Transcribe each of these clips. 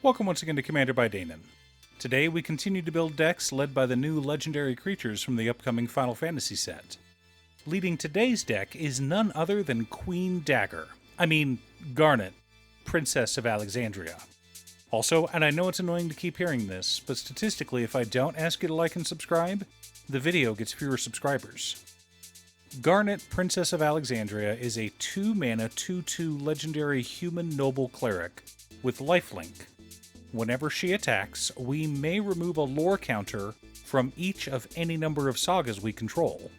Welcome once again to Commander by Danon. Today we continue to build decks led by the new legendary creatures from the upcoming Final Fantasy set. Leading today's deck is none other than Garnet, Princess of Alexandria. Also, and I know it's annoying to keep hearing this, but statistically if I don't ask you to like and subscribe, the video gets fewer subscribers. Garnet, Princess of Alexandria is a 2-mana 2/2 legendary human noble cleric with lifelink. Whenever she attacks, we may remove a lore counter from each of any number of sagas we control.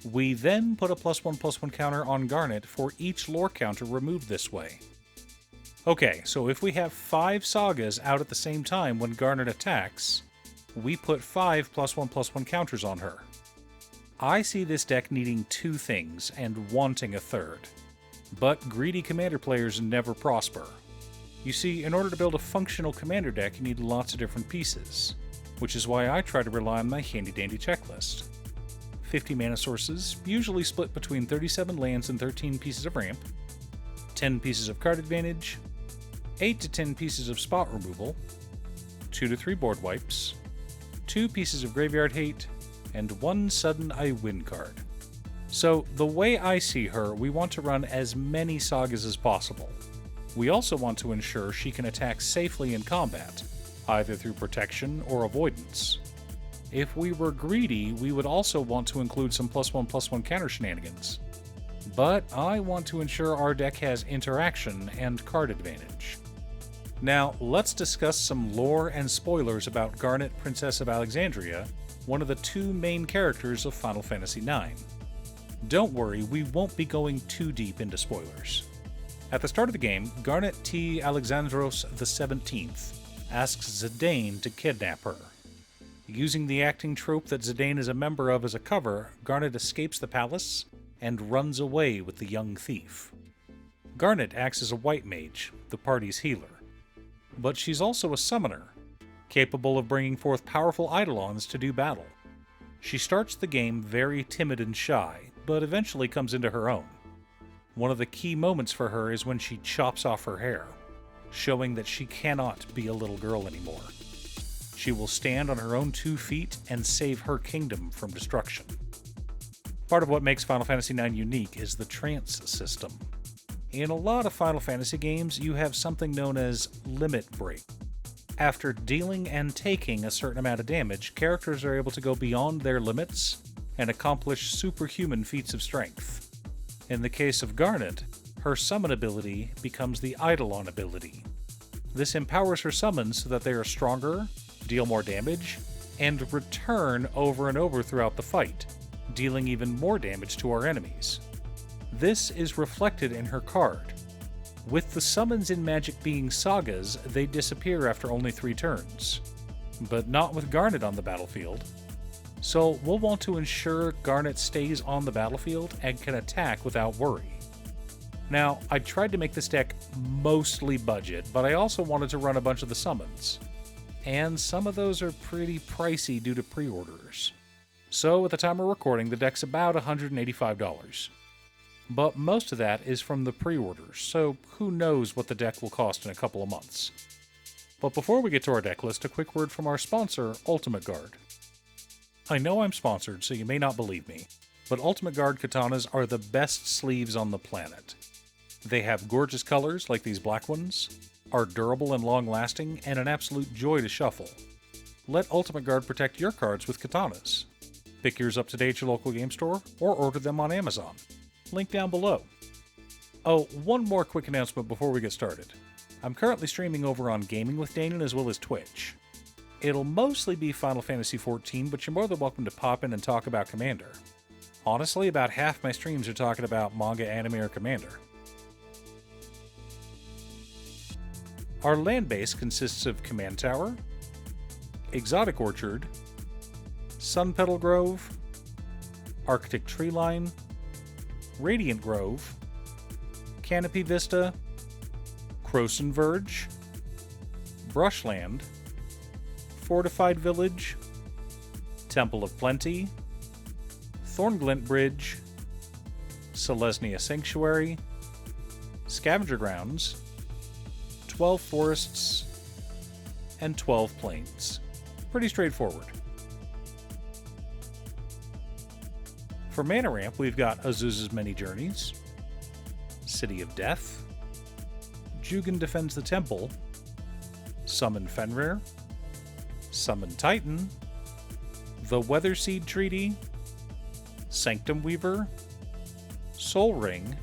We then put a +1/+1 counter on Garnet for each lore counter removed this way. Okay, so if we have 5 sagas out at the same time when Garnet attacks, we put 5 +1/+1 counters on her. I see this deck needing 2 things and wanting a third. But greedy commander players never prosper. You see, in order to build a functional commander deck, you need lots of different pieces, which is why I try to rely on my handy-dandy checklist. 50 mana sources, usually split between 37 lands and 13 pieces of ramp, 10 pieces of card advantage, 8 to 10 pieces of spot removal, 2 to 3 board wipes, 2 pieces of graveyard hate, and 1 sudden I win card. So, the way I see her, we want to run as many sagas as possible. We also want to ensure she can attack safely in combat, either through protection or avoidance. If we were greedy, we would also want to include some +1/+1 counter shenanigans. But I want to ensure our deck has interaction and card advantage. Now, let's discuss some lore and spoilers about Garnet, Princess of Alexandria, one of the 2 main characters of Final Fantasy IX. Don't worry, we won't be going too deep into spoilers. At the start of the game, Garnet T. Alexandros XVII asks Zidane to kidnap her. Using the acting trope that Zidane is a member of as a cover, Garnet escapes the palace and runs away with the young thief. Garnet acts as a white mage, the party's healer. But she's also a summoner, capable of bringing forth powerful eidolons to do battle. She starts the game very timid and shy, but eventually comes into her own. One of the key moments for her is when she chops off her hair, showing that she cannot be a little girl anymore. She will stand on her own 2 feet and save her kingdom from destruction. Part of what makes Final Fantasy IX unique is the trance system. In a lot of Final Fantasy games, you have something known as limit break. After dealing and taking a certain amount of damage, characters are able to go beyond their limits and accomplish superhuman feats of strength. In the case of Garnet, her summon ability becomes the Eidolon ability. This empowers her summons so that they are stronger, deal more damage, and return over and over throughout the fight, dealing even more damage to our enemies. This is reflected in her card. With the summons in Magic being sagas, they disappear after only 3 turns. But not with Garnet on the battlefield. So we'll want to ensure Garnet stays on the battlefield and can attack without worry. Now, I tried to make this deck mostly budget, but I also wanted to run a bunch of the summons. And some of those are pretty pricey due to pre-orders. So at the time of recording, the deck's about $185. But most of that is from the pre-orders, so who knows what the deck will cost in a couple of months. But before we get to our deck list, a quick word from our sponsor, Ultimate Guard. I know I'm sponsored, so you may not believe me, but Ultimate Guard katanas are the best sleeves on the planet. They have gorgeous colors like these black ones, are durable and long-lasting, and an absolute joy to shuffle. Let Ultimate Guard protect your cards with katanas. Pick yours up today at your local game store, or order them on Amazon. Link down below. Oh, one more quick announcement before we get started. I'm currently streaming over on Gaming with Danon as well as Twitch. It'll mostly be Final Fantasy XIV, but you're more than welcome to pop in and talk about Commander. Honestly, about half my streams are talking about manga, anime, or Commander. Our land base consists of Command Tower, Exotic Orchard, Sun Petal Grove, Arctic Tree Line, Radiant Grove, Canopy Vista, Croson Verge, Brushland, Fortified Village, Temple of Plenty, Thornglint Bridge, Selesnya Sanctuary, Scavenger Grounds, 12 Forests, and 12 planes. Pretty straightforward. For mana ramp, we've got Azuz's Many Journeys, City of Death, Jugan Defends the Temple, Summon Fenrir, Summon Titan, the Weatherseed Treaty, Sanctum Weaver, Soul Ring,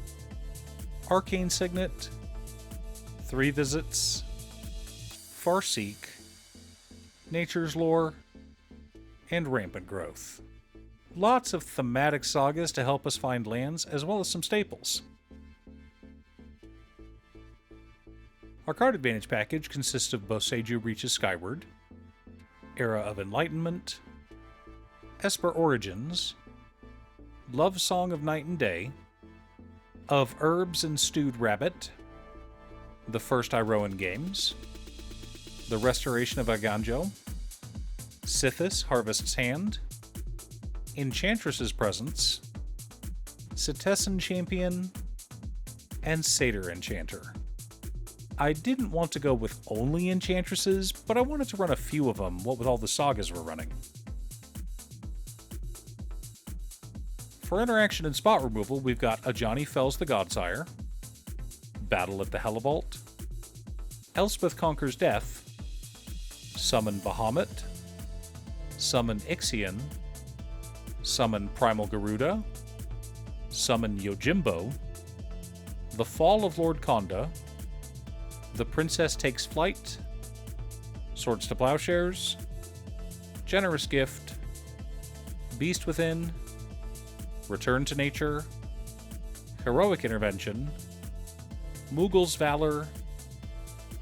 Arcane Signet, 3 Visits, Farseek, Nature's Lore, and Rampant Growth. Lots of thematic sagas to help us find lands, as well as some staples. Our card advantage package consists of Boseiju Reaches Skyward, Era of Enlightenment, Esper Origins, Love Song of Night and Day, Of Herbs and Stewed Rabbit, The First Iroan Games, The Restoration of Aganjo, Sithis Harvest's Hand, Enchantress's Presence, Cetessan Champion, and Satyr Enchanter. I didn't want to go with only Enchantresses, but I wanted to run a few of them, what with all the sagas we're running. For interaction and spot removal, we've got Ajani Fells the Godsire, Battle at the Hellevault, Elspeth Conquers Death, Summon Bahamut, Summon Ixion, Summon Primal Garuda, Summon Yojimbo, The Fall of Lord Konda, The Princess Takes Flight, Swords to Plowshares, Generous Gift, Beast Within, Return to Nature, Heroic Intervention, Mughal's Valor,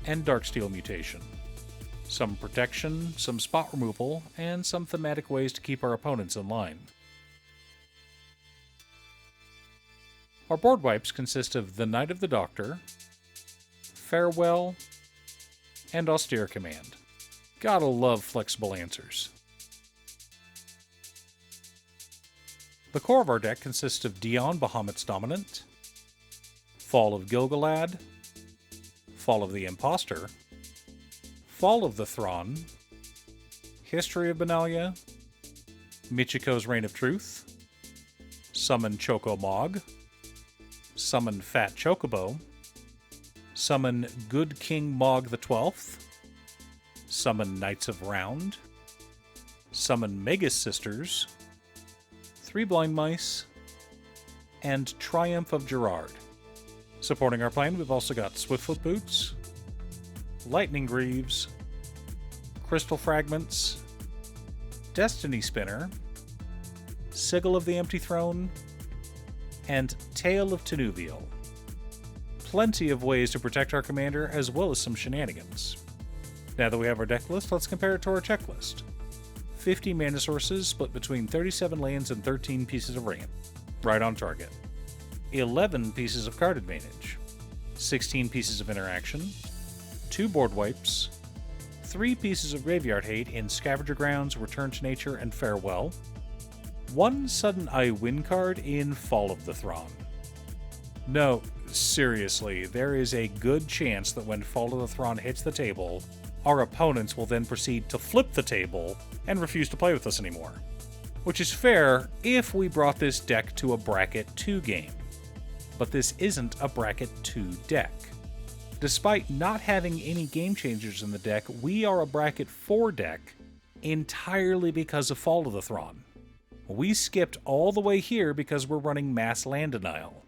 and Darksteel Mutation. Some protection, some spot removal, and some thematic ways to keep our opponents in line. Our board wipes consist of The Knight of the Doctor, Farewell, and Austere Command. Gotta love flexible answers. The core of our deck consists of Dion Bahamut's Dominant, Fall of Gilgalad, Fall of the Imposter, Fall of the Thrawn, History of Benalia, Michiko's Reign of Truth, Summon Choco Mog, Summon Fat Chocobo, Summon Good King Mog the 12th, Summon Knights of Round, Summon Magus Sisters, 3 Blind Mice, and Triumph of Gerard. Supporting our plan, we've also got Swiftfoot Boots, Lightning Greaves, Crystal Fragments, Destiny Spinner, Sigil of the Empty Throne, and Tale of Tenuvial. Plenty of ways to protect our commander, as well as some shenanigans. Now that we have our deck list, let's compare it to our checklist. 50 mana sources split between 37 lands and 13 pieces of ramp. Right on target. 11 pieces of card advantage. 16 pieces of interaction. 2 board wipes. 3 pieces of graveyard hate in Scavenger Grounds, Return to Nature, and Farewell. 1 sudden I win card in Fall of the Thrawn. No, seriously, there is a good chance that when Fall of the Thrawn hits the table, our opponents will then proceed to flip the table and refuse to play with us anymore. Which is fair if we brought this deck to a Bracket 2 game. But this isn't a Bracket 2 deck. Despite not having any game changers in the deck, we are a Bracket 4 deck entirely because of Fall of the Thrawn. We skipped all the way here because we're running Mass Land Denial.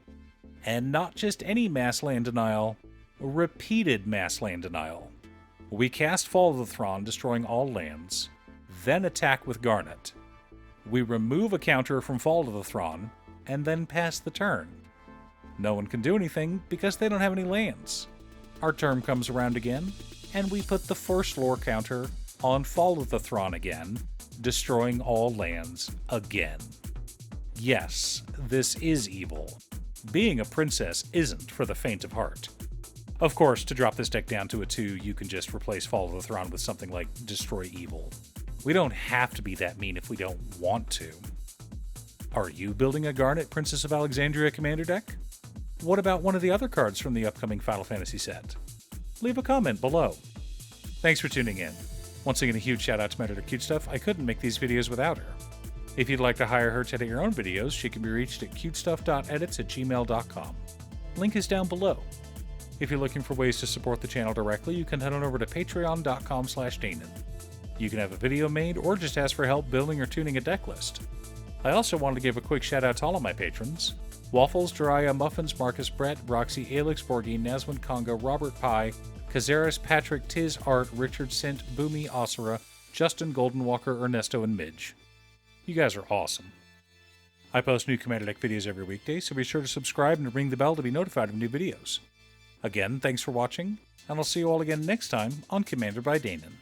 And not just any Mass Land Denial, repeated Mass Land Denial. We cast Fall of the Thrawn, destroying all lands, then attack with Garnet. We remove a counter from Fall of the Thrawn, and then pass the turn. No one can do anything because they don't have any lands. Our turn comes around again, and we put the first lore counter on Fall of the Thrawn again, destroying all lands again. Yes, this is evil. Being a princess isn't for the faint of heart. Of course, to drop this deck down to a 2, you can just replace Fall of the Thrawn with something like Destroy Evil. We don't have to be that mean if we don't want to. Are you building a Garnet Princess of Alexandria commander deck? What about one of the other cards from the upcoming Final Fantasy set? Leave a comment below. Thanks for tuning in. Once again, a huge shout out to my editor Cutestuff. I couldn't make these videos without her. If you'd like to hire her to edit your own videos, she can be reached at cutestuff.edits@gmail.com. Link is down below. If you're looking for ways to support the channel directly, you can head on over to patreon.com/Danon. You can have a video made or just ask for help building or tuning a deck list. I also wanted to give a quick shout out to all of my patrons: Waffles, Jiraiya, Muffins, Marcus, Brett, Roxy, Alex, Borgie, Naswin, Congo, Robert Pye, Kazaris, Patrick, Tiz, Art, Richard, Sint, Boomy, Osira, Justin, Goldenwalker, Ernesto, and Midge. You guys are awesome. I post new Commander Deck videos every weekday, so be sure to subscribe and ring the bell to be notified of new videos. Again, thanks for watching, and I'll see you all again next time on Commander by Danon.